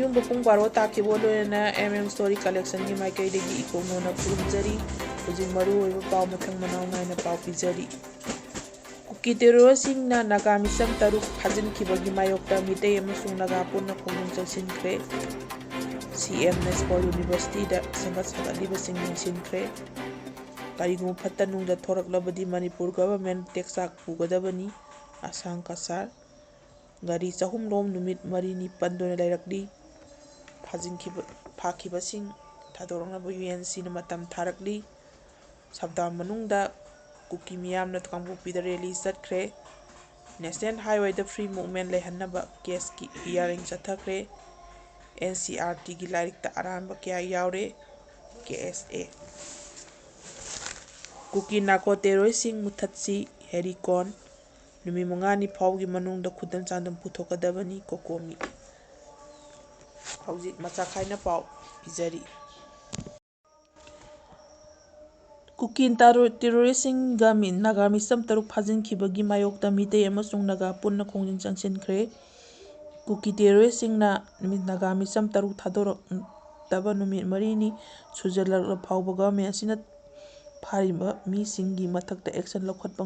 ꯑꯊꯦꯡꯕ ꯄꯨꯡ 12 ꯇꯥꯈꯤꯕ ꯂꯣꯏꯅꯅ Story Collectionꯒꯤ ꯃꯥꯏꯀꯩꯗꯒꯤ ꯏꯀꯣꯡꯅꯣꯅ ꯈꯨꯔꯨꯝꯖꯔꯤ꯫ ꯍꯧꯖꯤꯛ ꯃꯔꯨꯑꯣꯏꯕ ꯄꯥꯎ ꯃꯊꯪ ꯃꯅꯥꯎ ꯅꯥꯏꯅ ꯄꯥꯎ ꯄꯤꯖꯔꯤ꯫ ꯀꯨꯀꯤ ꯇꯦꯔꯣꯔꯤꯁꯁꯤꯡꯅ ꯅꯥꯒꯥ ꯃꯤꯆꯝ 3 ꯐꯥꯖꯤꯟꯈꯤꯕꯒꯤ ꯃꯥꯌꯣꯛꯇ ꯃꯤꯇꯩ ꯑꯃꯁꯨꯡ ꯅꯥꯒꯥ ꯄꯨꯟꯅ ꯈꯣꯡꯖꯪ ꯆꯪꯁꯤꯟꯈ꯭ꯔꯦ꯫ CM ꯅꯦꯁꯄꯣꯜ ꯌꯨꯅꯤꯚꯔꯁꯤꯇꯤꯗ ꯁꯦꯝꯒꯠ ꯁꯥꯒꯠꯂꯤꯕꯁꯤꯡ ꯌꯦꯡꯁꯤꯟꯈ꯭ꯔꯦ꯫ ꯀꯔꯤꯒꯨꯝꯕ ꯐꯠꯇ ꯅꯨꯡꯗ ꯊꯣꯔꯛꯂꯕꯗꯤ ꯃꯅꯤꯄꯨꯔ ꯒꯚꯔꯟꯃꯦꯟꯠ ꯇꯦꯛꯆꯥꯛ ꯄꯨꯒꯗꯕꯅꯤ꯫ ꯑꯁꯥꯡ ꯀꯁꯥꯔ ꯒꯥꯔꯤ 300 ꯂꯣꯝ ꯅꯨꯃꯤꯠ 4ꯅꯤ ꯄꯟꯗꯨꯅ ꯂꯩꯔꯛꯂꯤ꯫ ꯐꯥꯈꯤꯕꯁꯤꯡ ꯊꯥꯗꯣꯔꯛꯅꯕ UNCꯅ ꯃꯇꯝ ꯊꯥꯔꯛꯂꯤ꯫ ꯁꯞꯇꯥ ꯃꯅꯨꯡꯗ ꯀꯨꯀꯤ ꯃꯤꯌꯥꯝꯅ ꯀꯥꯡꯄꯣꯛꯄꯤꯗ ꯔꯦꯂꯤ ꯆꯠꯈ꯭ꯔꯦ꯫ ꯅꯦꯁꯅꯦꯜ ꯍꯥꯏꯋꯦꯗ ꯐ꯭ꯔꯤ ꯃꯨꯚꯃꯦꯟꯠ ꯂꯩꯍꯟꯅꯕ ꯀꯦꯁꯀꯤ ꯍꯤꯌꯥꯔꯤꯡ ꯆꯠꯊꯈ꯭ꯔꯦ꯫ NCERTꯒꯤ ꯂꯥꯏꯔꯤꯛꯇ ꯑꯔꯥꯟꯕ ꯀꯌꯥ ꯌꯥꯎꯔꯦ꯫ KSA ꯀꯨꯀꯤ ꯅꯥꯔꯀꯣ ꯇꯦꯔꯣꯔꯤꯁꯁꯤꯡ ꯃꯨꯊꯠꯁꯤ ꯍꯦꯔꯤꯀꯣꯟ ꯅꯨꯃꯤꯠ 5ꯅꯤ ꯐꯥꯎꯕꯒꯤ ꯃꯅꯨꯡꯗ ꯈꯨꯗꯝ ꯆꯥꯡꯗꯝ ꯄꯨꯊꯣꯛꯀꯗꯕꯅꯤ꯫ ꯀꯣꯀꯣꯃꯤ ꯍꯧꯖꯤꯛ ꯃꯆꯥꯈꯥꯏꯅ ꯄꯥꯎ ꯄꯤꯖꯔꯤ꯫ ꯀꯨꯀꯤ ꯇꯦꯔꯣꯔꯤꯁꯁꯤꯡꯒ ꯅꯥꯒꯥ ꯃꯤꯆꯝ 3 ꯐꯥꯖꯤꯟꯈꯤꯕꯒꯤ ꯃꯥꯌꯣꯛꯇ ꯃꯤꯇꯩ ꯑꯃꯁꯨꯡ ꯅꯥꯒꯥ ꯄꯨꯟꯅ ꯈꯣꯡꯖꯪ ꯆꯪꯁꯤꯟꯈ꯭ꯔꯦ꯫ ꯀꯨꯀꯤ ꯇꯦꯔꯣꯔꯤꯁꯁꯤꯡꯅ ꯅꯥꯒꯥ ꯃꯤꯆꯝ 3 ꯊꯥꯗꯣꯔꯛꯇꯕ ꯅꯨꯃꯤꯠ 4ꯅꯤ ꯁꯨꯖꯜꯂꯛꯂ ꯐꯥꯎꯕ ꯒꯚꯔꯟꯃꯦꯟꯠ ꯑꯁꯤꯅ ꯐꯥꯔꯤꯕ ꯃꯤꯁꯤꯡꯒꯤ ꯃꯊꯛꯇ ꯑꯦꯛꯁꯟ ꯂꯧꯈꯠꯄ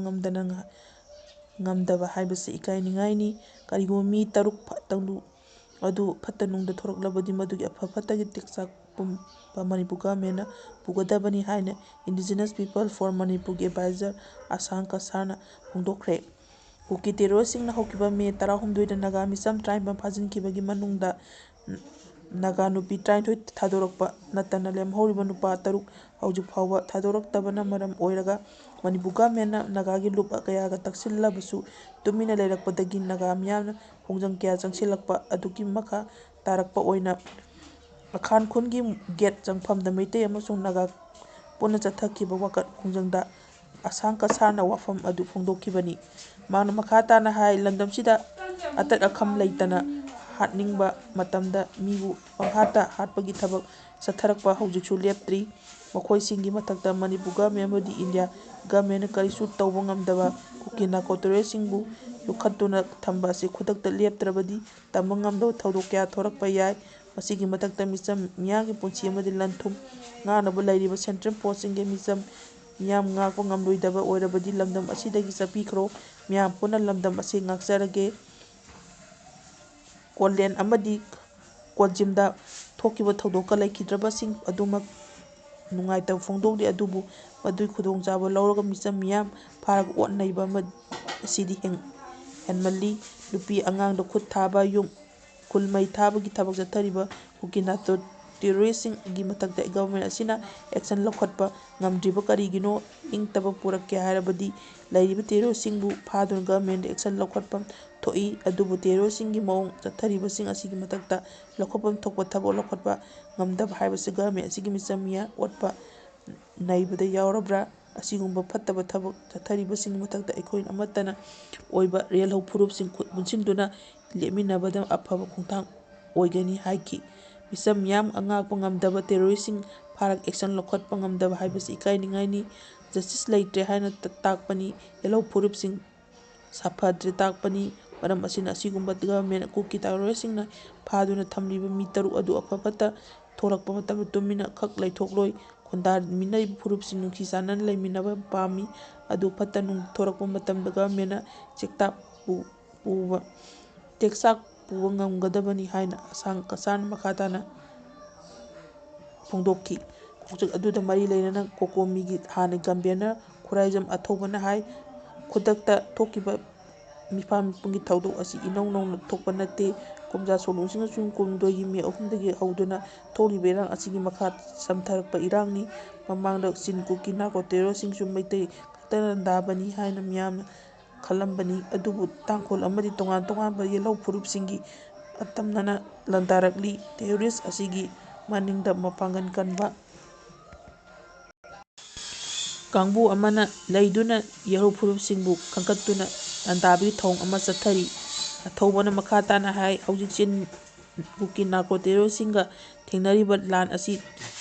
ꯉꯝꯗꯕ ꯍꯥꯏꯕꯁꯤ ꯏꯀꯥꯏꯅꯤꯡꯉꯥꯏꯅꯤ꯫ ꯀꯔꯤꯒꯨꯝꯕ ꯃꯤ 3 ꯑꯗꯨ ꯐꯠꯇ ꯅꯨꯡꯗ ꯊꯣꯔꯛꯂꯕꯗꯤ ꯃꯗꯨꯒꯤ ꯑꯐ ꯐꯠꯇꯒꯤ ꯇꯦꯛꯆꯥꯛ ꯄꯨꯝꯕ ꯃꯅꯤꯄꯨꯔ ꯒꯚꯔꯟꯃꯦꯟꯠꯅ ꯄꯨꯒꯗꯕꯅꯤ ꯍꯥꯏꯅ ꯏꯟꯗꯤꯖꯤꯅꯁ ꯄꯤꯄꯜ ꯐꯣꯔ ꯃꯅꯤꯄꯨꯔꯒꯤ ꯑꯦꯗꯚꯥꯏꯖꯔ ꯑꯁꯥꯡ ꯀꯁꯥꯔꯅ ꯐꯣꯡꯗꯣꯛꯈ꯭ꯔꯦ꯫ ꯀꯨꯀꯤ ꯇꯦꯔꯣꯔꯤꯁꯁꯤꯡꯅ ꯍꯧꯈꯤꯕ ꯃꯦ 15ꯗ ꯅꯥꯒꯥ ꯃꯤꯆꯝ 53 ꯐꯥꯖꯤꯟꯈꯤꯕꯒꯤ ꯃꯅꯨꯡꯗ ꯅꯥꯒꯥ ꯅꯨꯄꯤ 39 ꯊꯥꯗꯣꯔꯛꯄ ꯅꯠꯇꯅ ꯂꯦꯝꯍꯧꯔꯤꯕ ꯅꯨꯄꯥ 3 ꯍꯧꯖꯤꯛ ꯐꯥꯎꯕ ꯊꯥꯗꯣꯔꯛꯇꯕꯅ ꯃꯔꯝ ꯑꯣꯏꯔꯒ ꯃꯅꯤꯄꯨꯔ ꯒꯚꯔꯟꯃꯦꯟꯠꯅ ꯅꯥꯒꯥꯒꯤ ꯂꯨꯞ ꯀꯌꯥꯒ ꯇꯛꯁꯤꯜꯂꯕꯁꯨ ꯇꯨꯃꯤꯟꯅ ꯂꯩꯔꯛꯄꯗꯒꯤ ꯅꯥꯒꯥ ꯃꯤꯌꯥꯝꯅ ꯈꯣꯡꯖꯪ ꯀꯌꯥ ꯆꯪꯁꯤꯜꯂꯛꯄ ꯑꯗꯨꯒꯤ ꯃꯈꯥ ꯇꯥꯔꯛꯄ ꯑꯣꯏꯅ ꯑꯈꯥꯟꯈꯨꯜꯒꯤ ꯒꯦꯠ ꯆꯪꯐꯝꯗ ꯃꯩꯇꯩ ꯑꯃꯁꯨꯡ ꯅꯥꯒꯥ ꯄꯨꯟꯅ ꯆꯠꯊꯈꯤꯕ ꯋꯥꯀꯠ ꯈꯣꯡꯖꯪꯗ ꯑꯁꯥꯡ ꯀꯁꯥꯔꯅ ꯋꯥꯐꯝ ꯑꯗꯨ ꯐꯣꯡꯗꯣꯛꯈꯤꯕꯅꯤ꯫ ꯃꯍꯥꯛꯅ ꯃꯈꯥ ꯇꯥꯅ ꯍꯥꯏ ꯂꯝꯗꯝꯁꯤꯗ ꯑꯇꯠ ꯑꯈꯝ ꯂꯩꯇꯅ ꯍꯥꯠꯅꯤꯡꯕ ꯃꯇꯝꯗ ꯃꯤꯕꯨ ꯄꯪꯍꯥꯠꯇ ꯍꯥꯠꯄꯒꯤ ꯊꯕꯛ ꯆꯠꯊꯔꯛꯄ ꯍꯧꯖꯤꯛꯁꯨ ꯂꯦꯞꯇ꯭ꯔꯤ꯫ ꯃꯈꯣꯏꯁꯤꯡꯒꯤ ꯃꯊꯛꯇ ꯃꯅꯤꯄꯨꯔ ꯒꯚꯔꯟꯃꯦꯟꯠ ꯑꯃꯗꯤ ꯏꯟꯗꯤꯌꯥ ꯒꯚꯔꯟꯃꯦꯟꯠꯅ ꯀꯔꯤꯁꯨ ꯇꯧꯕ ꯉꯝꯗꯕ ꯀꯨꯀꯤ ꯅꯥꯔꯀꯣ ꯇꯦꯔꯣꯔꯤꯁꯁꯤꯡꯕꯨ ꯌꯣꯛꯈꯠꯇꯨꯅ ꯊꯝꯕ ꯑꯁꯤ ꯈꯨꯗꯛꯇ ꯂꯦꯞꯇ꯭ꯔꯕꯗꯤ ꯇꯝꯕ ꯉꯝꯗꯕ ꯊꯧꯗꯣꯛ ꯀꯌꯥ ꯊꯣꯔꯛꯄ ꯌꯥꯏ꯫ ꯃꯁꯤꯒꯤ ꯃꯊꯛꯇ ꯃꯤꯆꯝ ꯃꯤꯌꯥꯝꯒꯤ ꯄꯨꯟꯁꯤ ꯑꯃꯗꯤ ꯂꯟ-ꯊꯨꯝ ꯉꯥꯛꯅꯕ ꯂꯩꯔꯤꯕ ꯁꯦꯟꯇ꯭ꯔꯦꯜ ꯐꯣꯔꯁꯁꯤꯡꯒꯤ ꯃꯤꯆꯝ ꯃꯤꯌꯥꯝ ꯉꯥꯛꯄ ꯉꯝꯂꯣꯏꯗꯕ ꯑꯣꯏꯔꯕꯗꯤ ꯂꯝꯗꯝ ꯑꯁꯤꯗꯒꯤ ꯆꯠꯄꯤꯈ꯭ꯔꯣ꯫ ꯃꯤꯌꯥꯝ ꯄꯨꯟꯅ ꯂꯝꯗꯝ ꯑꯁꯤ ꯉꯥꯛꯆꯔꯒꯦ꯫ ꯀꯣꯟꯂꯦꯟ ꯑꯃꯗꯤ ꯀꯣꯟꯖꯤꯝꯗ ꯊꯣꯛꯈꯤꯕ ꯊꯧꯗꯣꯛꯀ ꯂꯩꯈꯤꯗ꯭ꯔꯕꯁꯤꯡ ꯑꯗꯨꯃꯛ ꯅꯨꯡꯉꯥꯏꯇꯕ ꯐꯣꯡꯗꯣꯛꯂꯤ꯫ ꯑꯗꯨꯕꯨ ꯃꯗꯨꯒꯤ ꯈꯨꯗꯣꯡꯆꯥꯕ ꯂꯧꯔꯒ ꯃꯤꯆꯝ ꯃꯤꯌꯥꯝ ꯐꯥꯔꯒ ꯑꯣꯠ-ꯅꯩꯕ ꯑꯁꯤꯗꯤ ꯍꯦꯟꯃꯜꯂꯤ꯫ ꯅꯨꯄꯤ ꯑꯉꯥꯡꯗ ꯈꯨꯠ ꯊꯥꯕ, ꯈꯨꯜ ꯃꯩ ꯊꯥꯕꯒꯤ ꯊꯕꯛ ꯆꯠꯊꯔꯤꯕ ꯀꯨꯀꯤ ꯅꯥꯔꯀꯣ ꯇꯦꯔꯣꯔꯤꯁꯁꯤꯡꯒꯤ ꯃꯊꯛꯇ ꯒꯚꯔꯟꯃꯦꯟꯠ ꯑꯁꯤꯅ ꯑꯦꯛꯁꯟ ꯂꯧꯈꯠꯄ ꯉꯝꯗ꯭ꯔꯤꯕ ꯀꯔꯤꯒꯤꯅꯣ? ꯏꯪꯇꯕ ꯄꯨꯔꯛꯀꯦ ꯍꯥꯏꯔꯕꯗꯤ ꯂꯩꯔꯤꯕ ꯇꯦꯔꯣꯔꯤꯁꯁꯤꯡꯕꯨ ꯐꯥꯗꯨꯅ ꯒꯚꯔꯟꯃꯦꯟꯠꯅ ꯑꯦꯛꯁꯟ ꯂꯧꯈꯠꯐꯝ ꯊꯣꯛꯏ꯫ ꯑꯗꯨꯕꯨ ꯇꯦꯔꯣꯔꯤꯁꯁꯤꯡꯒꯤ ꯃꯑꯣꯡ ꯆꯠꯊꯔꯤꯕꯁꯤꯡ ꯑꯁꯤꯒꯤ ꯃꯊꯛꯇ ꯂꯧꯈꯠꯐꯝ ꯊꯣꯛꯄ ꯊꯕꯛ ꯂꯧꯈꯠꯄ ꯉꯝꯗꯕ ꯍꯥꯏꯕꯁꯤ ꯒꯚꯔꯟꯃꯦꯟꯠ ꯑꯁꯤꯒꯤ ꯃꯤꯆꯝ ꯃꯤꯌꯥꯝ ꯑꯣꯠꯄ ꯅꯩꯕꯗ ꯌꯥꯎꯔꯕ꯭ꯔꯥ? ꯑꯁꯤꯒꯨꯝꯕ ꯐꯠꯇꯕ ꯊꯕꯛ ꯆꯠꯊꯔꯤꯕꯁꯤꯡꯒꯤ ꯃꯊꯛꯇ ꯑꯩꯈꯣꯏ ꯑꯃꯠꯇ ꯑꯣꯏꯕ ꯌꯦꯜꯍꯧ ꯐꯨꯔꯨꯞꯁꯤꯡ ꯈꯨꯠ ꯄꯨꯟꯁꯤꯟꯗꯨꯅ ꯂꯦꯞꯃꯤꯟꯅꯕꯅ ꯑꯐꯕ ꯈꯣꯡꯊꯥꯡ ꯑꯣꯏꯒꯅꯤ ꯍꯥꯏꯈꯤ꯫ ꯃꯤꯆꯝ ꯃꯤꯌꯥꯝ ꯉꯥꯛꯄ ꯉꯝꯗꯕ, ꯇꯦꯔꯣꯔꯤꯁꯁꯤꯡ ꯐꯥꯔꯒ ꯑꯦꯛꯁꯟ ꯂꯧꯈꯠꯄ ꯉꯝꯗꯕ ꯍꯥꯏꯕꯁꯤ ꯏꯀꯥꯏꯅꯤꯡꯉꯥꯏꯅꯤ꯫ ꯖꯁꯇꯤꯁ ꯂꯩꯇ꯭ꯔꯦ ꯍꯥꯏꯅ ꯇꯥꯛꯄꯅꯤ꯫ ꯌꯦꯜꯍꯧ ꯐꯨꯔꯨꯞꯁꯤꯡ ꯁꯥꯐꯗ꯭ꯔꯦ ꯇꯥꯛꯄꯅꯤ꯫ ꯃꯔꯝ ꯑꯁꯤꯅ ꯑꯁꯤꯒꯨꯝꯕ ꯒꯚꯔꯟꯃꯦꯟꯠꯅ ꯀꯨꯀꯤ ꯇꯦꯔꯣꯔꯤꯁꯁꯤꯡꯅ ꯐꯥꯗꯨꯅ ꯊꯝꯂꯤꯕ ꯃꯤ 3 ꯑꯗꯨ ꯑꯐ ꯐꯠꯇ ꯊꯣꯔꯛꯄ ꯃꯇꯝꯗ ꯇꯨꯃꯤꯟꯅ ꯈꯛ ꯂꯩꯊꯣꯛꯂꯣꯏ꯫ ꯈꯨꯟꯗꯥꯃꯤꯟꯅꯔꯤꯕ ꯐꯨꯔꯨꯞꯁꯤꯡ ꯅꯨꯡꯁꯤ ꯆꯥꯟꯅꯅ ꯂꯩꯃꯤꯟꯅꯕ ꯄꯥꯝꯃꯤ꯫ ꯑꯗꯨꯕꯨ ꯐꯠꯇ ꯅꯨꯡꯗ ꯊꯣꯔꯛꯄ ꯃꯇꯝꯗ ꯒꯚꯔꯟꯃꯦꯟꯠꯅ ꯇꯦꯛꯆꯥꯛ ꯄꯨꯕ ꯉꯝꯒꯗꯕꯅꯤ ꯍꯥꯏꯅ ꯑꯁꯥꯡ ꯀꯁꯥꯔꯅ ꯃꯈꯥ ꯇꯥꯅ ꯐꯣꯡꯗꯣꯛꯈꯤ꯫ ꯈꯣꯡꯆꯠ ꯑꯗꯨꯒ ꯃꯔꯤ ꯂꯩꯅꯅ ꯀꯣꯀꯣꯃꯤꯒꯤ ꯍꯥꯟꯅꯒꯤ ꯀꯟꯚꯦꯅꯔ ꯈꯨꯔꯥꯏꯖꯝ ꯑꯊꯧꯕꯅ ꯍꯥꯏ ꯈꯨꯗꯛꯇ ꯊꯣꯛꯈꯤꯕ ꯃꯤꯐꯥ-ꯃꯤꯄꯨꯟꯒꯤ ꯊꯧꯗꯣꯛ ꯑꯁꯤ ꯏꯅꯧ ꯅꯧꯅ ꯊꯣꯛꯄ ꯅꯠꯇꯦ꯫ ꯀꯨꯝꯖꯥ ꯁꯣꯛ 2012ꯒꯤ ꯃꯦ 3ꯗꯒꯤ ꯍꯧꯗꯨꯅ ꯊꯣꯛꯂꯤꯕ ꯏꯔꯥꯡ ꯑꯁꯤꯒꯤ ꯃꯈꯥ ꯆꯝꯊꯔꯛꯄ ꯏꯔꯥꯡꯅꯤ꯫ ꯃꯃꯥꯡꯗ ꯆꯤꯟ ꯀꯨꯀꯤ ꯅꯥꯔꯀꯣ ꯇꯦꯔꯣꯔꯤꯁꯁꯤꯡꯁꯨ ꯃꯩꯇꯩ ꯈꯛꯇꯅ ꯂꯥꯟꯗꯥꯕꯅꯤ ꯍꯥꯏꯅ ꯃꯤꯌꯥꯝꯅ ꯈꯜꯂꯝꯕꯅꯤ꯫ ꯑꯗꯨꯕꯨ ꯇꯥꯡꯈꯨꯜ ꯑꯃꯗꯤ ꯇꯣꯉꯥꯟ ꯇꯣꯉꯥꯟꯕ ꯌꯦꯜꯍꯧ ꯐꯨꯔꯨꯞꯁꯤꯡꯒꯤ ꯑꯇꯝꯅꯅ ꯂꯥꯟꯗꯥꯔꯛꯂꯤ꯫ ꯇꯦꯔꯣꯔꯤꯁ ꯑꯁꯤꯒꯤ ꯃꯅꯤꯡꯗ ꯃꯄꯥꯡꯒꯜ ꯀꯟꯕ ꯀꯥꯡꯕꯨ ꯑꯃꯅ ꯂꯩꯗꯨꯅ ꯌꯦꯜꯍꯧ ꯐꯨꯔꯨꯞꯁꯤꯡꯕꯨ ꯈꯟꯒꯠꯇꯨꯅ ꯂꯥꯟꯗꯥꯕꯒꯤ ꯊꯧꯑꯣꯡ ꯑꯃ ꯆꯠꯊꯔꯤ꯫ ꯑꯊꯧꯕꯅ ꯃꯈꯥ ꯇꯥꯅ ꯍꯥꯏ ꯍꯧꯖꯤꯛ ꯆꯤꯟ ꯀꯨꯀꯤ ꯅꯥꯔꯀꯣ ꯇꯦꯔꯣꯔꯤꯁꯁꯤꯡꯒ ꯊꯦꯡꯅꯔꯤꯕ ꯂꯥꯟ ꯑꯁꯤ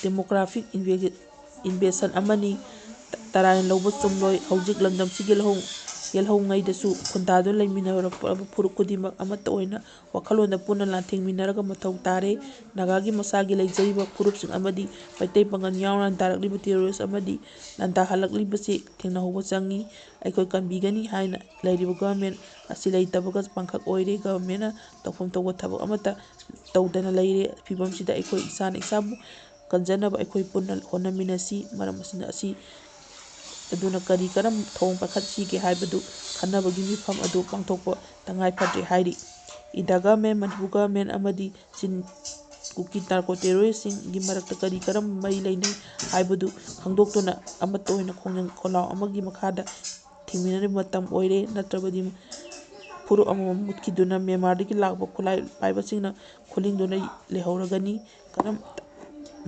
ꯗꯦꯃꯣꯒ꯭ꯔꯥꯐꯤꯛ ꯏꯟꯚꯦꯁꯟ ꯑꯃꯅꯤ꯫ ꯇꯔꯥꯏꯅ ꯂꯧꯕ ꯆꯨꯝꯂꯣꯏ꯫ ꯍꯧꯖꯤꯛ ꯂꯝꯗꯝꯁꯤꯒꯤ ꯌꯦꯜꯍꯧ ꯌꯦꯜꯍꯧꯉꯩꯗꯁꯨ ꯈꯨꯟꯗꯥꯗꯨꯅ ꯂꯩꯃꯤꯟꯅꯔꯛꯄ ꯐꯨꯔꯨꯞ ꯈꯨꯗꯤꯡꯃꯛ ꯑꯃꯠꯇ ꯑꯣꯏꯅ ꯋꯥꯈꯜꯂꯣꯟꯗ ꯄꯨꯟꯅ ꯂꯥꯟꯊꯦꯡꯃꯤꯟꯅꯔꯒ ꯃꯊꯧ ꯇꯥꯔꯦ꯫ ꯅꯥꯒꯥꯒꯤ ꯃꯁꯥꯒꯤ ꯂꯩꯖꯔꯤꯕ ꯐꯨꯔꯨꯞꯁꯤꯡ ꯑꯃꯗꯤ ꯃꯩꯇꯩ ꯄꯥꯡꯒꯜ ꯌꯥꯎꯅ ꯂꯥꯟꯗꯥꯔꯛꯂꯤꯕ ꯇꯦꯔꯣꯔꯤꯁ ꯑꯃꯗꯤ ꯂꯥꯟꯗꯥꯍꯜꯂꯛꯂꯤꯕꯁꯤ ꯊꯦꯡꯅꯍꯧꯕ ꯆꯪꯏ꯫ ꯑꯩꯈꯣꯏ ꯀꯟꯕꯤꯒꯅꯤ ꯍꯥꯏꯅ ꯂꯩꯔꯤꯕ ꯒꯚꯔꯟꯃꯦꯟꯠ ꯑꯁꯤ ꯂꯩꯇꯕꯒ ꯄꯥꯡꯈꯛ ꯑꯣꯏꯔꯦ꯫ ꯒꯚꯔꯟꯃꯦꯟꯠꯅ ꯇꯧꯐꯝ ꯊꯣꯛꯄ ꯊꯕꯛ ꯑꯃꯠꯇ ꯇꯧꯗꯅ ꯂꯩꯔꯦ꯫ ꯐꯤꯚꯝꯁꯤꯗ ꯑꯩꯈꯣꯏ ꯏꯁꯥꯅ ꯏꯁꯥꯕꯨ ꯀꯟꯖꯅꯕ ꯑꯩꯈꯣꯏ ꯄꯨꯟꯅ ꯍꯣꯠꯅꯃꯤꯟꯅꯁꯤ꯫ ꯃꯔꯝ ꯑꯗꯨꯅ ꯀꯔꯤ ꯀꯔꯝꯕ ꯊꯧꯑꯣꯡ ꯄꯥꯏꯈꯠꯁꯤꯒꯦ ꯍꯥꯏꯕꯗꯨ ꯈꯟꯅꯕꯒꯤ ꯃꯤꯐꯝ ꯑꯗꯨ ꯄꯥꯡꯊꯣꯛꯄ ꯇꯉꯥꯏꯐꯗ꯭ꯔꯦ ꯍꯥꯏꯔꯤ꯫ ꯏꯟꯗꯤꯌꯥ ꯒꯚꯔꯟꯃꯦꯟꯠ, ꯃꯅꯤꯄꯨꯔ ꯒꯚꯔꯟꯃꯦꯟꯠ ꯑꯃꯗꯤ ꯀꯨꯀꯤ ꯅꯥꯔꯀꯣ ꯇꯦꯔꯣꯔꯤꯁꯁꯤꯡꯒꯤ ꯃꯔꯛꯇ ꯀꯔꯤ ꯀꯔꯝꯕ ꯃꯔꯤ ꯂꯩꯅꯩ ꯍꯥꯏꯕꯗꯨ ꯈꯪꯗꯣꯛꯇꯨꯅ ꯑꯃꯠꯇ ꯑꯣꯏꯅ ꯈꯣꯡꯖꯪ ꯈꯣꯜꯂꯥꯎ ꯑꯃꯒꯤ ꯃꯈꯥꯗ ꯊꯦꯡꯃꯤꯟꯅꯔꯤꯕ ꯃꯇꯝ ꯑꯣꯏꯔꯦ꯫ ꯅꯠꯇ꯭ꯔꯕꯗꯤ ꯐꯨꯔꯨꯞ ꯑꯃꯃꯝ ꯃꯨꯠꯈꯤꯗꯨꯅ ꯃ꯭ꯌꯥꯟꯃꯥꯔꯗꯒꯤ ꯂꯥꯛꯄ ꯈꯨꯠꯂꯥꯏ ꯄꯥꯏꯕꯁꯤꯡꯅ ꯈꯨꯜꯂꯤꯡꯗꯨꯅ ꯂꯩꯍꯧꯔꯒꯅꯤ꯫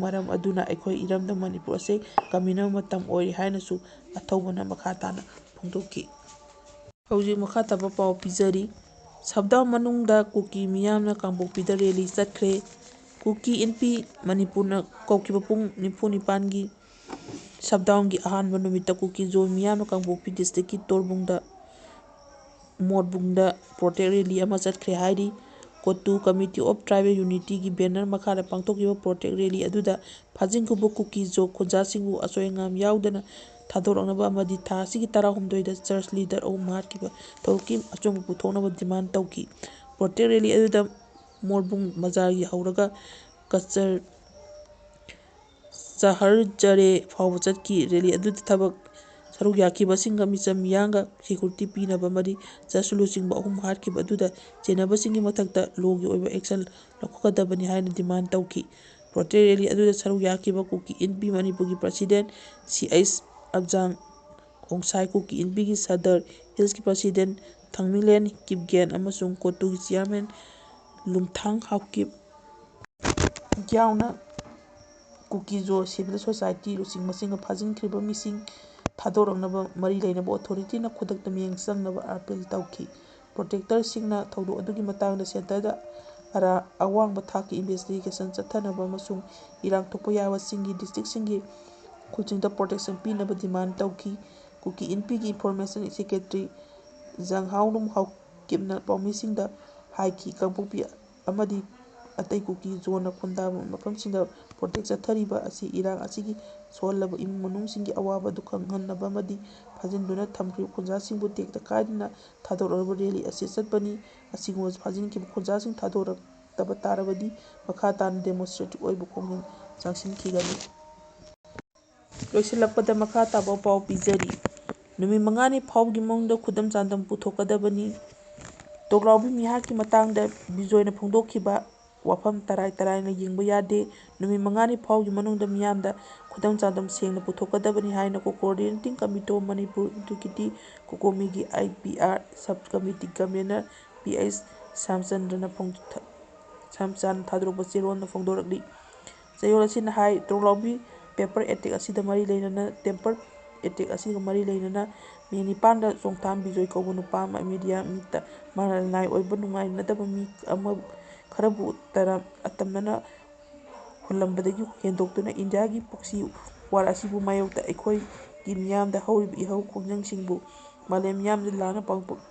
ꯃꯔꯝ ꯑꯗꯨꯅ ꯑꯩꯈꯣꯏ ꯏꯔꯝꯗꯝ ꯃꯅꯤꯄꯨꯔ ꯑꯁꯤ ꯀꯟꯕꯤꯅꯕ ꯃꯇꯝ ꯑꯣꯏꯔꯦ ꯍꯥꯏꯅꯁꯨ ꯑꯊꯧꯕꯅ ꯃꯈꯥ ꯇꯥꯅ ꯐꯣꯡꯗꯣꯛꯈꯤ꯫ ꯍꯧꯖꯤꯛ ꯃꯈꯥ ꯇꯥꯕ ꯄꯥꯎ ꯄꯤꯖꯔꯤ꯫ ꯁꯞꯗꯥꯎꯟ ꯃꯅꯨꯡꯗ ꯀꯨꯀꯤ ꯃꯤꯌꯥꯝꯅ ꯀꯥꯡꯄꯣꯛꯄꯤꯗ ꯔꯦꯂꯤ ꯆꯠꯈ꯭ꯔꯦ꯫ ꯀꯨꯀꯤ ꯏꯟꯄꯤ ꯃꯅꯤꯄꯨꯔꯅ ꯀꯧꯈꯤꯕ ꯄꯨꯡ ꯴꯸ꯒꯤ ꯁꯞꯗꯥꯎꯟꯒꯤ ꯑꯍꯥꯟꯕ ꯅꯨꯃꯤꯠꯇ ꯀꯨꯀꯤ ꯖꯣꯟ ꯃꯤꯌꯥꯝꯅ ꯀꯥꯡꯄꯣꯛꯄꯤ ꯗꯤꯁꯇ꯭ꯔꯤꯛꯀꯤ ꯃꯣꯠꯕꯨꯡꯗ ꯄ꯭ꯔꯣꯇꯦꯛ ꯔꯦꯂꯤ ꯑꯃ ꯆꯠꯈ꯭ꯔꯦ ꯍꯥꯏꯔꯤ꯫ ꯀꯣꯇꯨ ꯀꯝꯃꯤꯇꯤ ꯑꯣꯐ ꯇ꯭ꯔꯥꯏꯕꯦꯜ ꯌꯨꯅꯤꯇꯤꯒꯤ ꯕꯦꯅꯔ ꯃꯈꯥꯗ ꯄꯥꯡꯊꯣꯛꯈꯤꯕ ꯄ꯭ꯔꯣꯇꯦꯛ ꯔꯦꯂꯤ ꯑꯗꯨꯗ ꯐꯥꯖꯤꯟꯈꯤꯕ ꯀꯨꯀꯤ ꯈꯨꯟꯖꯥꯁꯤꯡꯕꯨ ꯑꯁꯣꯏ ꯑꯉꯥꯝ ꯌꯥꯎꯗꯅ ꯊꯥꯗꯣꯔꯛꯅꯕ ꯑꯃꯗꯤ ꯊꯥ ꯑꯁꯤꯒꯤ 16ꯗ ꯆꯔꯆ ꯂꯤꯗꯔ ꯑꯍꯨꯝ ꯍꯥꯠꯈꯤꯕ ꯊꯧꯗꯣꯛꯀꯤ ꯑꯆꯨꯝꯕ ꯄꯨꯊꯣꯛꯅꯕ ꯗꯤꯃꯥꯟ ꯇꯧꯈꯤ꯫ ꯄ꯭ꯔꯣꯇꯦꯛ ꯔꯦꯂꯤ ꯑꯗꯨꯗ ꯃꯣꯠꯕꯨꯡ ꯕꯖꯥꯔꯗꯒꯤ ꯍꯧꯔꯒ ꯀꯆꯔ ꯆꯍꯔꯖꯔꯦ ꯐꯥꯎꯕ ꯆꯠꯈꯤ꯫ ꯔꯦꯂꯤ ꯑꯗꯨꯗ ꯁꯔꯨꯛ ꯌꯥꯈꯤꯕꯁꯤꯡꯒ ꯃꯤꯆꯝ ꯃꯤꯌꯥꯝꯒ ꯁꯦꯀ꯭ꯌꯨꯔꯤꯇꯤ ꯄꯤꯅꯕ ꯑꯃꯗꯤ ꯆꯔꯆ ꯂꯨꯆꯤꯡꯕ ꯑꯍꯨꯝ ꯍꯥꯠꯈꯤꯕ ꯑꯗꯨꯗ ꯆꯦꯟꯅꯕꯁꯤꯡꯒꯤ ꯃꯊꯛꯇ ꯂꯣꯒꯤ ꯑꯣꯏꯕ ꯑꯦꯛꯁꯟ ꯂꯧꯈꯠꯀꯗꯕꯅꯤ ꯍꯥꯏꯅ ꯗꯤꯃꯥꯟ ꯇꯧꯈꯤ꯫ ꯄ꯭ꯔꯣꯇꯦꯛ ꯔꯦꯂꯤ ꯑꯗꯨꯗ ꯁꯔꯨꯛ ꯌꯥꯈꯤꯕ ꯀꯨꯀꯤ ꯏꯟꯄꯤ ꯃꯅꯤꯄꯨꯔꯒꯤ ꯄ꯭ꯔꯁꯤꯗꯦꯟꯠ ꯁꯤ.ꯑꯩꯆ. ꯑꯕꯖꯥꯡ ꯈꯣꯡꯁꯥꯏ, ꯀꯨꯀꯤ ꯏꯟꯄꯤꯒꯤ ꯁꯗꯔ ꯍꯤꯜꯁꯀꯤ ꯄ꯭ꯔꯁꯤꯗꯦꯟꯠ ꯊꯪꯃꯤꯂꯦꯟ ꯀꯤꯞꯒꯦꯟ ꯑꯃꯁꯨꯡ ꯀꯣꯇꯨꯒꯤ ꯆꯤꯌꯥꯔꯃꯦꯟ ꯂꯨꯝꯊꯥꯡ ꯍꯥꯎꯀꯤꯞ ꯌꯥꯎꯅ ꯀꯨꯀꯤ-ꯖꯣ, ꯁꯤꯚꯤꯜ ꯁꯣꯁꯥꯏꯇꯤ ꯂꯨꯆꯤꯡꯕꯁꯤꯡꯅ ꯐꯥꯖꯤꯟꯈ꯭ꯔꯤꯕ ꯃꯤꯁꯤꯡ ꯊꯥꯗꯣꯔꯛꯅꯕ ꯃꯔꯤ ꯂꯩꯅꯕ ꯑꯣꯊꯣꯔꯤꯇꯤꯅ ꯈꯨꯗꯛꯇ ꯃꯤꯠꯌꯦꯡ ꯆꯪꯅꯕ ꯑꯥꯄꯤꯜ ꯇꯧꯈꯤ꯫ ꯄ꯭ꯔꯣꯇꯦꯛꯇꯔꯁꯤꯡꯅ ꯊꯧꯗꯣꯛ ꯑꯗꯨꯒꯤ ꯃꯇꯥꯡꯗ ꯁꯦꯟꯇꯔꯗ ꯑꯋꯥꯡꯕ ꯊꯥꯛꯀꯤ ꯏꯟꯚꯦꯁꯇꯤꯒꯦꯁꯟ ꯆꯠꯊꯅꯕ ꯑꯃꯁꯨꯡ ꯏꯔꯥꯡ ꯊꯣꯛꯄ ꯌꯥꯕ ꯆꯤꯡꯒꯤ ꯗꯤꯁꯇ꯭ꯔꯤꯛꯁꯤꯡꯒꯤ ꯈꯨꯜꯁꯤꯡꯗ ꯄ꯭ꯔꯣꯇꯦꯛꯁꯟ ꯄꯤꯅꯕ ꯗꯤꯃꯥꯟ ꯇꯧꯈꯤ꯫ ꯀꯨꯀꯤ ꯏꯟꯄꯤꯒꯤ ꯏꯟꯐꯣꯔꯃꯦꯁꯟ ꯁꯦꯀ꯭ꯔꯦꯇꯔꯤ ꯖꯥꯡꯍꯥꯎꯂꯨꯝ ꯍꯥꯎꯀꯤꯞꯅ ꯄꯥꯎꯃꯤꯁꯤꯡꯗ ꯍꯥꯏꯈꯤ꯫ ꯀꯥꯡꯄꯣꯛꯄꯤ ꯑꯃꯗꯤ ꯑꯇꯩ ꯀꯨꯀꯤ ꯖꯣꯟꯅ ꯈꯨꯟꯗꯥꯕ ꯃꯐꯝꯁꯤꯡꯗ ꯄ꯭ꯔꯣꯇꯦꯛ ꯆꯠꯊꯔꯤꯕ ꯑꯁꯤ ꯏꯔꯥꯡ ꯑꯁꯤꯒꯤ ꯁꯣꯛꯍꯜꯂꯕ ꯏꯃꯨꯡ ꯃꯅꯨꯡꯁꯤꯡꯒꯤ ꯑꯋꯥꯕ ꯑꯗꯨ ꯈꯪꯍꯟꯅꯕ ꯑꯃꯗꯤ ꯐꯥꯖꯤꯟꯗꯨꯅ ꯊꯝꯈ꯭ꯔꯤꯕ ꯈꯨꯟꯖꯥꯁꯤꯡꯕꯨ ꯇꯦꯛꯇ ꯀꯥꯏꯗꯅ ꯊꯥꯗꯣꯔꯛꯅꯕ ꯔꯦꯂꯤ ꯑꯁꯤ ꯆꯠꯄꯅꯤ꯫ ꯑꯁꯤꯒꯨꯝꯕ ꯐꯥꯖꯤꯟꯈꯤꯕ ꯈꯨꯟꯖꯥꯁꯤꯡ ꯊꯥꯗꯣꯔꯛꯇꯕ ꯇꯥꯔꯕꯗꯤ ꯃꯈꯥ ꯇꯥꯅ ꯗꯦꯃꯣꯟꯁꯇ꯭ꯔꯦꯇꯤꯚ ꯑꯣꯏꯕ ꯈꯣꯡꯖꯪ ꯆꯪꯁꯤꯟꯈꯤꯒꯅꯤ꯫ ꯂꯣꯏꯁꯤꯜꯂꯛꯄꯗ ꯃꯈꯥ ꯇꯥꯕ ꯄꯥꯎ ꯄꯤꯖꯔꯤ꯫ ꯅꯨꯃꯤꯠ 5ꯅꯤ ꯐꯥꯎꯕꯒꯤ ꯃꯅꯨꯡꯗ ꯈꯨꯗꯝ ꯆꯥꯡꯗꯝ ꯄꯨꯊꯣꯛꯀꯗꯕꯅꯤ꯫ ꯇꯣꯛꯂꯥꯎꯕꯤ ꯃꯤꯍꯥꯠꯀꯤ ꯃꯇꯥꯡꯗ ꯕꯤꯖꯣꯏꯅ ꯐꯣꯡꯗꯣꯛꯈꯤꯕ ꯋꯥꯐꯝ ꯇꯔꯥꯏ ꯇꯔꯥꯏꯅ ꯌꯦꯡꯕ ꯌꯥꯗꯦ꯫ ꯅꯨꯃꯤꯠ 5ꯅꯤ ꯐꯥꯎꯕꯒꯤ ꯃꯅꯨꯡꯗ ꯃꯤꯌꯥꯝꯗ ꯈꯨꯗꯝ ꯆꯥꯡꯗꯝ ꯁꯦꯡꯅ ꯄꯨꯊꯣꯛꯀꯗꯕꯅꯤ ꯍꯥꯏꯅ coordinating committee of Manipur integrity ꯀꯣꯀꯣꯃꯤꯒꯤ (IPR) sub committee convenor P H. ꯁ꯭ꯌꯥꯝꯆꯟꯗ꯭ꯔꯅ ꯊꯥꯗꯣꯔꯛꯄ ꯆꯦꯔꯣꯜꯗ ꯐꯣꯡꯗꯣꯔꯛꯂꯤ꯫ ꯆꯦꯔꯣꯜ ꯑꯁꯤꯅ ꯍꯥꯏ ꯇꯣꯛꯂꯥꯎꯕꯤ ꯇꯦꯝꯄꯔ ꯑꯦꯇꯦꯛ ꯑꯁꯤꯒ ꯃꯔꯤ ꯂꯩꯅꯅ ꯃꯦ 9ꯗ ꯆꯣꯡꯊꯥꯝ ꯕꯤꯖꯣꯏ ꯀꯧꯕ ꯅꯨꯄꯥ ꯑꯃ ꯃꯤꯗꯤꯌꯥ ꯃꯤꯠꯇ ꯃꯍꯥꯛꯅ ꯂꯅꯥꯏ ꯑꯣꯏꯕ ꯅꯨꯡꯉꯥꯏꯅꯗꯕ ꯃꯤ ꯈꯔꯕꯨ ꯑꯇꯝꯅꯅ ꯍꯨꯜꯂꯝꯕꯗꯒꯤ ꯍꯦꯟꯗꯣꯛꯇꯨꯅ ꯏꯟꯗꯤꯌꯥꯒꯤ ꯄ꯭ꯔꯣꯛꯁꯤ ꯋꯥꯔ ꯑꯁꯤꯕꯨ ꯃꯥꯌꯣꯛꯇ ꯑꯩꯈꯣꯏꯒꯤ ꯃꯤꯌꯥꯝꯗ ꯍꯧꯔꯤꯕ ꯏꯍꯧ ꯈꯣꯡꯖꯪꯁꯤꯡꯕꯨ ꯃꯥꯂꯦꯝ ꯃꯤꯌꯥꯝꯗ ꯂꯥꯟꯅ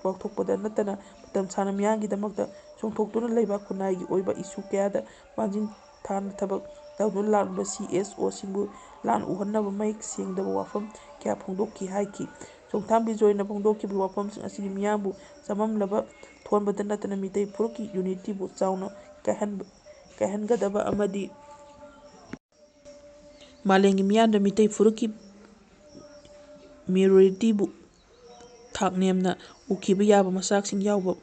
ꯄꯥꯡꯊꯣꯛꯄꯗ ꯅꯠꯇꯅ ꯃꯇꯝ ꯁꯥꯡꯅ ꯃꯤꯌꯥꯝꯒꯤꯗꯃꯛꯇ ꯆꯣꯡꯊꯣꯛꯇꯨꯅ ꯂꯩꯕ ꯈꯨꯟꯅꯥꯏꯒꯤ ꯑꯣꯏꯕ ꯏꯁꯨ ꯀꯌꯥꯗ ꯃꯥꯡꯖꯤꯜ ꯊꯥꯅ ꯊꯕꯛ ꯇꯧꯗꯨꯅ ꯂꯥꯛꯂꯤꯕ ꯁꯤ.ꯑꯦꯁ.ꯑꯣ.ꯁꯤꯡꯕꯨ ꯂꯥꯟꯅ ꯎꯍꯟꯅꯕ ꯃꯌꯦꯛ ꯁꯦꯡꯗꯕ ꯋꯥꯐꯝ ꯀꯌꯥ ꯐꯣꯡꯗꯣꯛꯈꯤ ꯍꯥꯏꯈꯤ꯫ ꯆꯣꯡꯊꯥꯝ ꯕꯤꯖꯣꯏꯅ ꯐꯣꯡꯗꯣꯛꯈꯤꯕ ꯋꯥꯐꯝꯁꯤꯡ ꯑꯁꯤꯅ ꯃꯤꯌꯥꯝꯕꯨ ꯆꯃꯝꯅꯕ ꯊꯣꯛꯍꯟꯕꯇ ꯅꯠꯇꯅ ꯃꯤꯇꯩ ꯐꯨꯔꯨꯞꯀꯤ ꯌꯨꯅꯤꯇꯤꯕꯨ ꯆꯥꯎꯅ ꯀꯥꯏꯍꯟꯒꯗꯕ ꯑꯃꯗꯤ ꯃꯥꯂꯦꯝꯒꯤ ꯃꯤꯌꯥꯝꯗ ꯃꯤꯇꯩ ꯐꯨꯔꯨꯞꯀꯤ ꯃꯦꯖꯣꯔꯤꯇꯤꯕꯨ ꯊꯥꯛ ꯅꯦꯝꯅ ꯎꯈꯤꯕ ꯌꯥꯕ ꯃꯆꯥꯛꯁꯤꯡ ꯌꯥꯎꯕ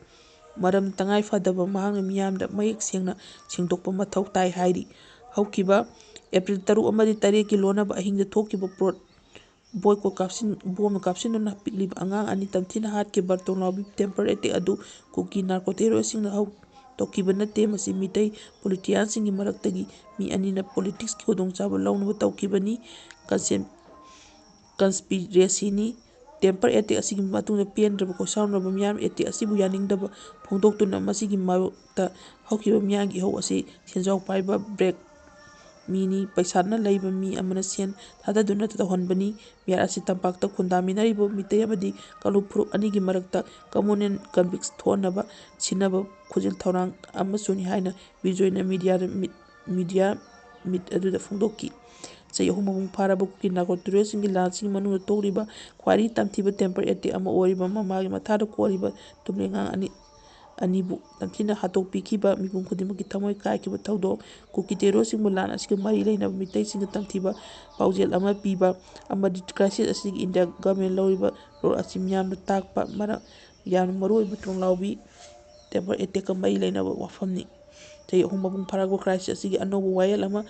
ꯃꯔꯝꯅ ꯇꯉꯥꯏꯐꯗꯕ ꯃꯍꯥꯛꯅ ꯃꯤꯌꯥꯝꯗ ꯃꯌꯦꯛ ꯁꯦꯡꯅ ꯁꯦꯡꯗꯣꯛꯄ ꯃꯊꯧ ꯇꯥꯏ ꯍꯥꯏꯔꯤ꯫ ꯍꯧꯈꯤꯕ ꯑꯦꯄ꯭ꯔꯤꯜ 6 ꯑꯃꯗꯤ 8ꯀꯤ ꯂꯣꯟꯅꯕ ꯑꯍꯤꯡꯗ ꯊꯣꯛꯈꯤꯕ ꯕꯣꯝꯅ ꯀꯥꯞꯁꯤꯟꯗꯨꯅ ꯄꯤꯛꯂꯤꯕ ꯑꯉꯥꯡ 2 ꯇꯝꯊꯤꯅ ꯍꯥꯠꯈꯤꯕ ꯇꯣꯛꯂꯥꯎꯕꯤ ꯇꯦꯝꯄꯔ ꯑꯦꯇꯦꯛ ꯑꯗꯨ ꯀꯨꯀꯤ ꯅꯥꯔꯀꯣ ꯇꯦꯔꯣꯔꯤꯁꯁꯤꯡꯅ ꯇꯧꯈꯤꯕ ꯅꯠꯇꯦ꯫ ꯃꯁꯤ ꯃꯤꯇꯩ ꯄꯣꯂꯤꯇꯤꯁꯤꯌꯥꯟꯁꯤꯡꯒꯤ ꯃꯔꯛꯇꯒꯤ ꯃꯤ ꯑꯅꯤꯅ ꯄꯣꯂꯤꯇꯤꯛꯁꯀꯤ ꯈꯨꯗꯣꯡꯆꯥꯕ ꯂꯧꯅꯕ ꯇꯧꯈꯤꯕꯅꯤ꯫ ꯀꯟꯁꯄꯤꯔꯦꯁꯤꯅꯤ꯫ ꯇꯦꯝꯄꯔ ꯑꯦꯇꯦꯛ ꯑꯁꯤꯒꯤ ꯃꯇꯨꯡꯗ ꯄꯦꯟꯗ꯭ꯔꯕ ꯈꯣꯏꯁꯥꯎꯅꯔꯕ ꯃꯤꯌꯥꯝꯅ ꯑꯦꯇꯦꯛ ꯑꯁꯤꯕꯨ ꯌꯥꯅꯤꯡꯗꯕ ꯐꯣꯡꯗꯣꯛꯇꯨꯅ ꯃꯁꯤꯒꯤ ꯃꯥꯌꯣꯛꯇ ꯍꯧꯈꯤꯕ ꯃꯤꯌꯥꯝꯒꯤ ꯏꯍꯧ ꯑꯁꯤ ꯁꯦꯟꯖꯥꯎ ꯄꯥꯏꯕ ꯃꯤꯅꯤ ꯄꯩꯁꯥꯅ ꯂꯩꯕ ꯃꯤ ꯑꯃꯅ ꯁꯦꯟ ꯊꯥꯗꯗꯨꯅ ꯇꯧꯍꯟꯕꯅꯤ꯫ ꯃꯤꯌꯥꯔ ꯑꯁꯤ ꯇꯝꯄꯥꯛꯇ ꯈꯨꯟꯗꯥꯃꯤꯟꯅꯔꯤꯕ ꯃꯤꯇꯩ ꯑꯃꯗꯤ ꯀꯥꯡꯂꯨꯞ ꯐꯨꯔꯨꯞ ꯑꯅꯤꯒꯤ ꯃꯔꯛꯇ ꯀꯝꯃꯨꯅꯦꯜ ꯀꯟꯐ꯭ꯂꯤꯛ ꯊꯣꯛꯍꯟꯅꯕ ꯁꯤꯟꯅꯕ ꯈꯨꯖꯤꯜ ꯊꯧꯔꯥꯡ ꯑꯃꯁꯨꯅꯤ ꯍꯥꯏꯅ ꯕꯤꯖꯣꯏꯅ ꯃꯤꯗꯤꯌꯥ ꯃꯤꯠ ꯑꯗꯨꯗ ꯐꯣꯡꯗꯣꯛꯈꯤ꯫ ꯆꯍꯤ 3 ꯃꯄꯨꯡ ꯐꯥꯔꯕ ꯀꯨꯀꯤ ꯅꯥꯒꯥ-ꯇꯨꯔꯦꯜꯁꯤꯡꯒꯤ ꯂꯥꯟꯁꯤꯡꯒꯤ ꯃꯅꯨꯡꯗ ꯊꯣꯛꯂꯤꯕ ꯈ꯭ꯋꯥꯏꯗꯒꯤ ꯇꯝꯊꯤꯕ ꯇꯦꯝꯄꯔ ꯑꯦꯇꯦꯛ ꯑꯃ ꯑꯣꯏꯔꯤꯕ ꯃꯃꯥꯒꯤ ꯃꯊꯥꯗ ꯀꯣꯜꯂꯤꯕ ꯇꯨꯝꯂꯦꯡꯉꯥꯡ ꯑꯅꯤꯕꯨ ꯇꯝꯊꯤꯅ ꯍꯥꯠꯇꯣꯛꯄꯤꯈꯤꯕ ꯃꯤꯄꯨꯝ ꯈꯨꯗꯤꯡꯃꯛꯀꯤ ꯊꯃꯣꯏ ꯀꯥꯏꯈꯤꯕ ꯊꯧꯗꯣꯛ, ꯀꯨꯀꯤ ꯇꯦꯔꯣꯁꯤꯡꯕꯨ ꯂꯥꯟ ꯑꯁꯤꯒ ꯃꯔꯤ ꯂꯩꯅꯕ ꯃꯤꯇꯩꯁꯤꯡꯗ ꯇꯝꯊꯤꯕ ꯄꯥꯎꯖꯦꯜ ꯑꯃ ꯄꯤꯕ, ꯑꯃꯗꯤ ꯀ꯭ꯔꯥꯏꯁꯤꯁ ꯑꯁꯤꯒꯤ ꯏꯟꯗꯤꯌꯥ ꯒꯚꯔꯟꯃꯦꯟꯠ ꯂꯧꯔꯤꯕ ꯔꯣꯜ ꯑꯁꯤ ꯃꯤꯌꯥꯝꯗ ꯇꯥꯛꯄ ꯌꯥꯝꯅ ꯃꯔꯨꯑꯣꯏꯕ ꯊꯣꯡꯂꯥꯎꯕꯤ ꯇꯦꯝꯄꯔ ꯑꯦꯇꯦꯛꯀ ꯃꯔꯤ ꯂꯩꯅꯕ ꯋꯥꯐꯝꯅꯤ꯫ ꯆꯍꯤ 3 ꯃꯄꯨꯡ ꯐꯥꯔꯛꯄ ꯀ꯭ꯔꯥꯏꯁꯤꯁ ꯑꯁꯤꯒꯤ ꯑꯅꯧꯕ ꯋꯥꯌꯦꯜ ꯑꯃ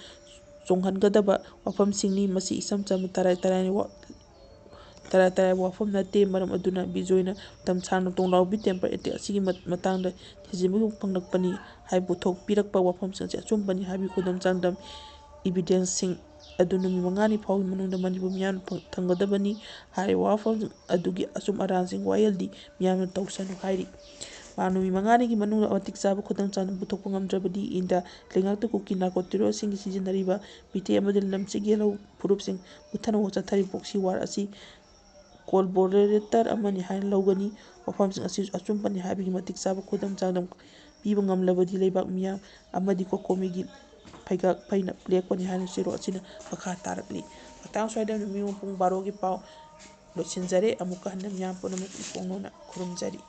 ꯆꯣꯡꯍꯟꯒꯗꯕ ꯋꯥꯐꯝꯁꯤꯡꯅꯤ꯫ ꯃꯁꯤ ꯏꯆꯝ ꯆꯝꯕ ꯇꯔꯥꯏ ꯇꯔꯥꯏꯕ ꯋꯥꯐꯝ ꯅꯠꯇꯦ, ꯃꯔꯝ ꯑꯗꯨꯅ ꯕꯤꯖꯣꯏꯅ ꯃꯇꯝ ꯁꯥꯡꯅ ꯇꯣꯡꯂꯥꯎꯕꯤ ꯇꯦꯝꯄꯔ ꯑꯦꯇꯦꯛ ꯑꯁꯤꯒꯤ ꯃꯇꯥꯡꯗ ꯊꯤꯖꯤꯟꯕꯒꯤ ꯐꯪꯂꯛꯄꯅꯤ ꯍꯥꯏꯕ ꯄꯨꯊꯣꯛꯄꯤꯔꯛꯄ ꯋꯥꯐꯝꯁꯤꯡ ꯑꯁꯤ ꯑꯆꯨꯝꯕꯅꯤ ꯍꯥꯏꯕꯒꯤ ꯈꯨꯗꯝ ꯆꯥꯡꯗꯝ ꯏꯚꯤꯗꯦꯟꯁꯁꯤꯡ ꯑꯗꯨ ꯅꯨꯃꯤꯠ 5ꯅꯤ ꯐꯥꯎꯕꯒꯤ ꯃꯅꯨꯡꯗ ꯃꯅꯤꯄꯨꯔ ꯃꯤꯌꯥꯝꯅ ꯊꯝꯒꯗꯕꯅꯤ꯫ ꯍꯥꯏꯔꯤꯕ ꯋꯥꯐꯝ ꯑꯗꯨꯒꯤ ꯑꯆꯨꯝ ꯑꯔꯥꯟꯁꯤꯡ ꯋꯥꯌꯦꯜꯗꯤ ꯃꯤꯌꯥꯝꯅ ꯇꯧꯁꯅꯨ ꯍꯥꯏꯔꯤ꯫ ꯃꯍꯥꯛꯅ ꯅꯨꯃꯤꯠ 5ꯅꯤꯒꯤ ꯃꯅꯨꯡꯗ ꯃꯇꯤꯛ ꯆꯥꯕ ꯈꯨꯗꯝ ꯆꯥꯡꯗꯝ ꯄꯨꯊꯣꯛꯄ ꯉꯝꯗ꯭ꯔꯕꯗꯤ ꯏꯟꯗꯤꯌꯥ ꯂꯩꯉꯥꯛꯇ ꯀꯨꯀꯤ ꯅꯥꯒꯥ-ꯇꯨꯔꯦꯜꯁꯤꯡꯒꯤ ꯁꯤꯖꯤꯟꯅꯔꯤꯕ ꯃꯤꯇꯩ ꯑꯃꯗꯤ ꯂꯝꯆꯠ ꯌꯦꯜꯍꯧ ꯐꯨꯔꯨꯞꯁꯤꯡ ꯃꯨꯠꯊꯅꯕ ꯆꯠꯊꯔꯤꯕ ꯄ꯭ꯔꯣꯛꯁꯤ ꯋꯥꯔ ꯑꯁꯤ ꯀꯣꯜꯕꯣꯔꯦꯇꯔ ꯑꯃꯅꯤ ꯍꯥꯏꯅ ꯂꯧꯒꯅꯤ꯫ ꯋꯥꯐꯝꯁꯤꯡ ꯑꯁꯤꯁꯨ ꯑꯆꯨꯝꯕꯅꯤ ꯍꯥꯏꯕꯒꯤ ꯃꯇꯤꯛ ꯆꯥꯕ ꯈꯨꯗꯝ ꯆꯥꯡꯗꯝ ꯄꯤꯕ ꯉꯝꯂꯕꯗꯤ ꯂꯩꯕꯥꯛ ꯃꯤꯌꯥꯝ ꯑꯃꯗꯤ ꯀꯣꯃꯤꯒꯤ ꯐꯩꯒꯥꯛ ꯐꯩꯅ ꯂꯦꯞꯀꯅꯤ ꯍꯥꯏꯅ ꯆꯦꯔꯣꯜ ꯑꯁꯤꯅ ꯃꯈꯥ ꯇꯥꯔꯛꯂꯤ꯫ ꯃꯇꯥꯡ ꯁ꯭ꯋꯥꯏꯗ ꯅꯨꯃꯤꯠ ꯄꯨꯡ 12ꯒꯤ ꯄꯥꯎ ꯂꯣꯏꯁꯤꯟꯖꯔꯦ꯫ ꯑꯃꯨꯛꯀ ꯍꯟꯅ ꯃꯤꯌꯥꯝ ꯄꯨꯝꯅꯃꯛ ꯏꯄꯣꯡ ꯅꯨꯡꯅ ꯈꯨꯔꯨꯝꯖꯔꯤ꯫